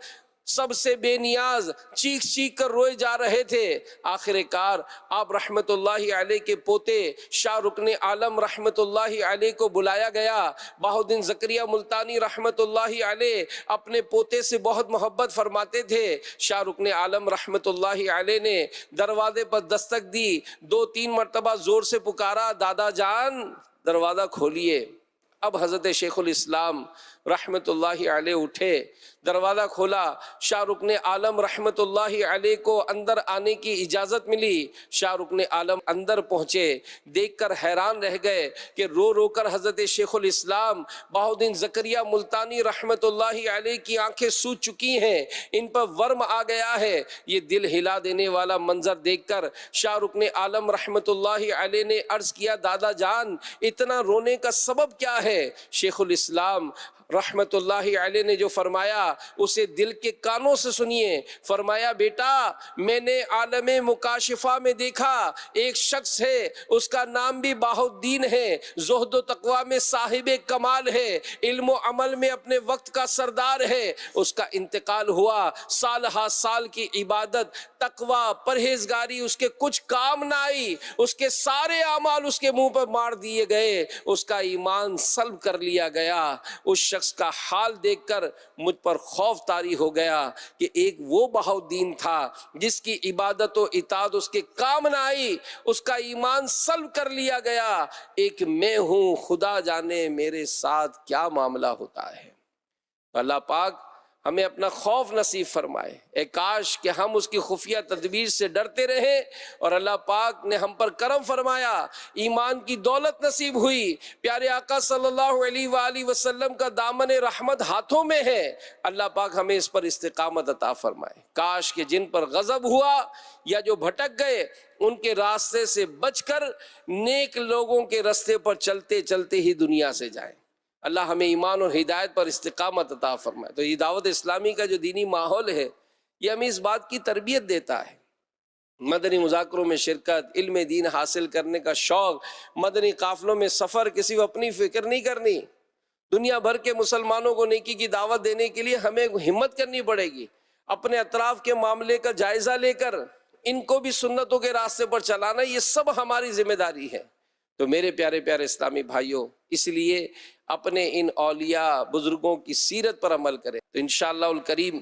سب سے بے نیاز، چیخ چیخ کر روئے جا رہے تھے۔ آخر کار آپ رحمت اللہ علیہ کے پوتے شاہ رکن عالم رحمت اللہ علیہ کو بلایا گیا۔ بہاؤالدین زکریا ملتانی رحمت اللہ علیہ اپنے پوتے سے بہت محبت فرماتے تھے۔ شاہ رکن عالم رحمت اللہ علیہ نے دروازے پر دستک دی، 2-3 مرتبہ زور سے پکارا، دادا جان دروازہ کھولیے۔ اب حضرت شیخ الاسلام رحمت اللہ علیہ اٹھے، دروازہ کھولا، شاہ رکن عالم رحمت اللہ علیہ کو اندر آنے کی اجازت ملی۔ شاہ رکن عالم اندر پہنچے، دیکھ کر حیران رہ گئے کہ رو رو کر حضرت شیخ الاسلام بہاؤالدین زکریا ملتانی رحمت اللہ علیہ کی آنکھیں سوج چکی ہیں، ان پر ورم آ گیا ہے۔ یہ دل ہلا دینے والا منظر دیکھ کر شاہ رکن عالم رحمت اللہ علیہ نے عرض کیا، دادا جان اتنا رونے کا سبب کیا ہے؟ شیخ الاسلام رحمت اللہ علیہ نے جو فرمایا اسے دل کے کانوں سے سنیے۔ فرمایا، بیٹا میں نے عالم مکاشفہ میں دیکھا ایک شخص ہے، اس کا نام بھی بہاؤالدین ہے، زہد و تقوی میں صاحب کمال ہے، علم و عمل میں اپنے وقت کا سردار ہے۔ اس کا انتقال ہوا، سال ہا سال کی عبادت، تقوی، پرہیزگاری اس کے کچھ کام نہ آئی، اس کے سارے اعمال اس کے منہ پر مار دیے گئے، اس کا ایمان سلب کر لیا گیا۔ اس شخص کا حال دیکھ کر مجھ پر خوف طاری ہو گیا کہ ایک وہ بہاؤالدین تھا جس کی عبادت و اطاعت اس کے کام نہ آئی، اس کا ایمان سلب کر لیا گیا، ایک میں ہوں، خدا جانے میرے ساتھ کیا معاملہ ہوتا ہے۔ اللہ پاک ہمیں اپنا خوف نصیب فرمائے۔ اے کاش کہ ہم اس کی خفیہ تدبیر سے ڈرتے رہیں، اور اللہ پاک نے ہم پر کرم فرمایا، ایمان کی دولت نصیب ہوئی، پیارے آقا صلی اللہ علیہ وآلہ وسلم کا دامن رحمت ہاتھوں میں ہے۔ اللہ پاک ہمیں اس پر استقامت عطا فرمائے۔ کاش کہ جن پر غضب ہوا یا جو بھٹک گئے ان کے راستے سے بچ کر نیک لوگوں کے راستے پر چلتے چلتے ہی دنیا سے جائیں۔ اللہ ہمیں ایمان اور ہدایت پر استقامت عطا فرمائے۔ تو یہ دعوت اسلامی کا جو دینی ماحول ہے یہ ہمیں اس بات کی تربیت دیتا ہے، مدنی مذاکروں میں شرکت، علم دین حاصل کرنے کا شوق، مدنی قافلوں میں سفر، کسی کو اپنی فکر نہیں کرنی۔ دنیا بھر کے مسلمانوں کو نیکی کی دعوت دینے کے لیے ہمیں ہمت کرنی پڑے گی، اپنے اطراف کے معاملے کا جائزہ لے کر ان کو بھی سنتوں کے راستے پر چلانا، یہ سب ہماری ذمہ داری ہے۔ تو میرے پیارے پیارے اسلامی بھائیوں، اس لیے اپنے ان اولیاء بزرگوں کی سیرت پر عمل کریں، تو انشاءاللہ الکریم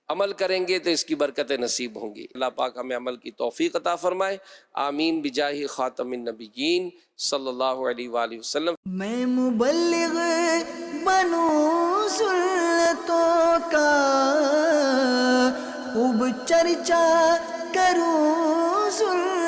عمل کریں گے تو اس کی برکتیں نصیب ہوں گی۔ اللہ پاک ہمیں عمل کی توفیق عطا فرمائے، آمین بجاہ خاتم النبیین صلی اللہ علیہ وآلہ وسلم۔ میں مبلغ بنوں سنتوں کا، خوب چرچا کروں سنتوں